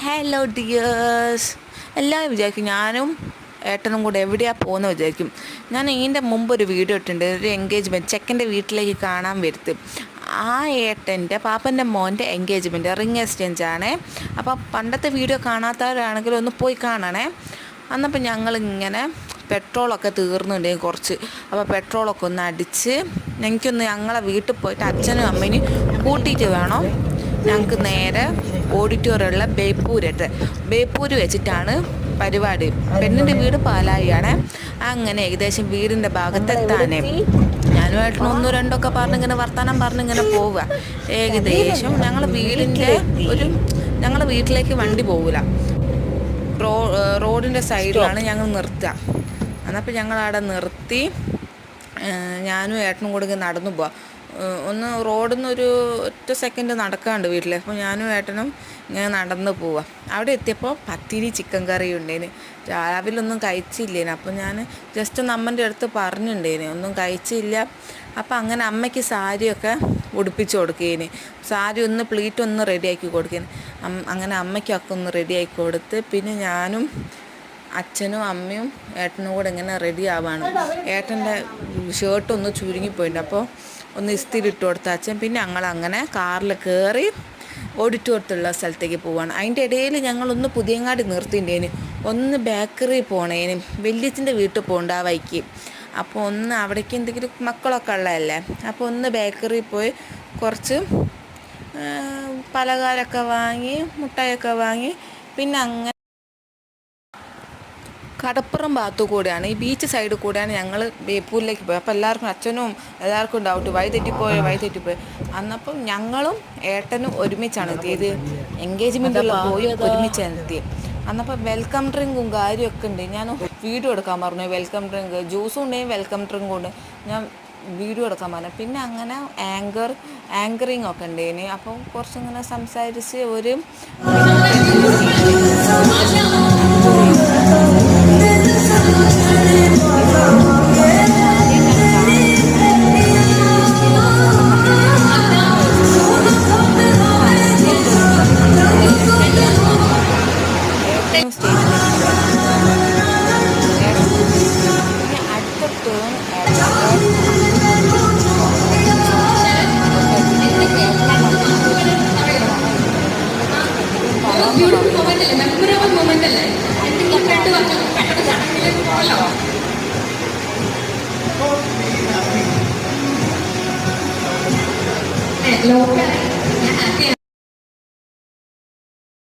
Hello dears. എല്ലാവരും വിചാരിക്കും ഞാനും ഏട്ടനും കൂടെ എവിടെയാണ് പോകുന്നത് വിചാരിക്കും. ഞാൻ ഇതിൻ്റെ മുമ്പ് ഒരു വീഡിയോ ഇട്ടിട്ടുണ്ട്, ഒരു എൻഗേജ്മെൻറ്റ് ചെക്കൻ്റെ വീട്ടിലേക്ക് കാണാൻ വരുത്ത്. ആ ഏട്ടൻ്റെ പാപ്പൻ്റെ മോൻ്റെ എൻഗേജ്മെൻറ്റ് റിങ് എക്സ്ചേഞ്ച് ആണേ. അപ്പോൾ പണ്ടത്തെ വീഡിയോ കാണാത്തവരാണെങ്കിലും ഒന്ന് പോയി കാണണേ. അന്നപ്പോൾ ഞങ്ങളിങ്ങനെ പെട്രോളൊക്കെ തീർന്നുണ്ടെങ്കിൽ കുറച്ച്, അപ്പോൾ പെട്രോളൊക്കെ ഒന്ന് അടിച്ച് ഞങ്ങളെ വീട്ടിൽ പോയിട്ട് അച്ഛനും അമ്മേനും കൂട്ടിയിട്ട് വേണം ഞങ്ങൾക്ക് നേരെ ഓഡിറ്റോറിയമുള്ള ബേപ്പൂര് വെച്ചിട്ടാണ് പരിപാടി. പെണ്ണിൻ്റെ വീട് പാലായിയാണ്. അങ്ങനെ ഏകദേശം വീടിൻ്റെ ഭാഗത്തെത്താനേ ഞാനും ഏട്ടനും ഒന്നോ രണ്ടൊക്കെ പറഞ്ഞിങ്ങനെ വർത്തമാനം പറഞ്ഞിങ്ങനെ പോവുക. ഏകദേശം ഞങ്ങളെ വീട്ടിലേക്ക് വണ്ടി പോകില്ല, റോഡിൻ്റെ സൈഡിലാണ് ഞങ്ങൾ നിർത്തുക. എന്നപ്പോൾ ഞങ്ങളവിടെ നിർത്തി ഞാനും ഏട്ടനും കൂടെ ഇങ്ങനെ നടന്നു പോവാം. ഒന്ന് റോഡിൽ നിന്നൊരു ഒറ്റ സെക്കൻഡ് നടക്കാണ്ട് വീട്ടിൽ. അപ്പോൾ ഞാനും ഏട്ടനും ഇങ്ങനെ നടന്ന് പോവാം. അവിടെ എത്തിയപ്പോൾ പത്തിരി ചിക്കൻ കറി ഉണ്ടേന്. രാവിലെ ഒന്നും കഴിച്ചില്ലേന്. അപ്പോൾ ഞാൻ ജസ്റ്റ് ഒന്ന് അമ്മൻ്റെ അടുത്ത് പറഞ്ഞിട്ടുണ്ടേന്, ഒന്നും കഴിച്ചില്ല. അപ്പോൾ അങ്ങനെ അമ്മയ്ക്ക് സാരിയൊക്കെ ഉടുപ്പിച്ച് കൊടുക്കേന്, സാരി ഒന്ന് പ്ലീറ്റ് ഒന്ന് റെഡിയാക്കി കൊടുക്കേന്. അങ്ങനെ അമ്മയ്ക്കൊക്കെ ഒന്ന് റെഡിയാക്കി കൊടുത്ത് പിന്നെ ഞാനും അച്ഛനും അമ്മയും ഏട്ടനും കൂടെ ഇങ്ങനെ റെഡി ആവാണ്. ഏട്ടൻ്റെ ഷർട്ടൊന്ന് ചുരുങ്ങിപ്പോയിട്ടുണ്ട്, അപ്പോൾ ഒന്ന് ഇസ്തിരി ഇട്ട് കൊടുത്ത അച്ഛൻ. പിന്നെ ഞങ്ങളങ്ങനെ കാറിൽ കയറി ഓഡിറ്റോറിയത്തുള്ള സ്ഥലത്തേക്ക് പോവാണ്. അതിൻ്റെ ഇടയിൽ ഞങ്ങളൊന്ന് പുതിയങ്ങാടി നിർത്തിണ്ടേന്, ഒന്ന് ബേക്കറി പോണേന്, വലിയച്ഛൻ്റെ വീട്ടിൽ പോകണ്ട ആ വൈക്ക്. അപ്പോൾ ഒന്ന് അവിടേക്ക് എന്തെങ്കിലും മക്കളൊക്കെ ഉള്ളതല്ലേ, അപ്പോൾ ഒന്ന് ബേക്കറി പോയി കുറച്ച് പലഹാരമൊക്കെ വാങ്ങി മുട്ടായൊക്കെ വാങ്ങി പിന്നെ അങ്ങനെ കടപ്പുറം ഭാഗത്തു കൂടെയാണ്, ഈ ബീച്ച് സൈഡിൽ കൂടെയാണ് ഞങ്ങൾ ബേപ്പൂരിലേക്ക് പോയത്. അപ്പോൾ എല്ലാവർക്കും ഡൗട്ട് വഴി തെറ്റിപ്പോയി. അന്നപ്പം ഞങ്ങളും ഏട്ടനും ഒരുമിച്ചാണ് എത്തിയത്. എൻഗേജ്മെൻറ്റുള്ള പോയി ഒരുമിച്ചാണ് എത്തിയത്. അന്നപ്പോൾ വെൽക്കം ഡ്രിങ്കും കാര്യമൊക്കെ ഉണ്ട്. ഞാൻ വീഡിയോ എടുക്കാൻ പറഞ്ഞു. വെൽക്കം ഡ്രിങ്ക് ജ്യൂസും ഉണ്ടെങ്കിൽ വെൽക്കം ഡ്രിങ്കും ഉണ്ട്. ഞാൻ വീഡിയോ എടുക്കാൻ പറഞ്ഞു. പിന്നെ അങ്ങനെ ആങ്കറിങ് ഒക്കെ ഉണ്ടേന്. അപ്പോൾ കുറച്ചിങ്ങനെ സംസാരിച്ച് ഒരു ലോക്കലായി ഞാൻ ഹാപ്പി